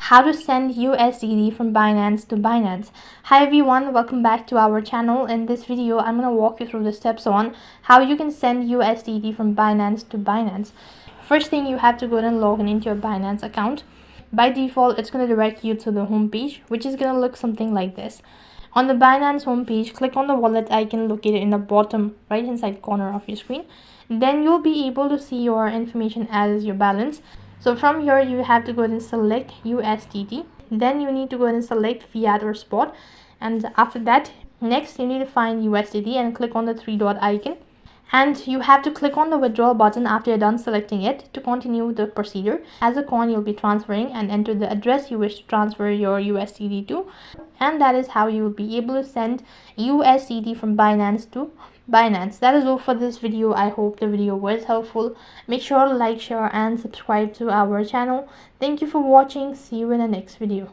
how to send USDT from Binance to Binance. Hi everyone, welcome back to our channel. In this video, I'm going to walk you through the steps on how you can send USDT from Binance to Binance. First thing, you have to go and log in into your Binance account. By default, it's going to direct you to the home page, which is going to look something like this. On the Binance homepage, click on the wallet icon located in the bottom right hand side corner of your screen. Then you'll be able to see your information as your balance. So from here, you have to go ahead and select USDT. Then you need to go ahead and select fiat or spot. And after that, next you need to find USDT and click on the three dot icon. And you have to click on the withdrawal button after you're done selecting it to continue the procedure. As a coin, you'll be transferring and enter the address you wish to transfer your USDT to. And that is how you will be able to send USDT from Binance to Binance. That is all for this video. I hope the video was helpful. Make sure to like, share and subscribe to our channel. Thank you for watching. See you in the next video.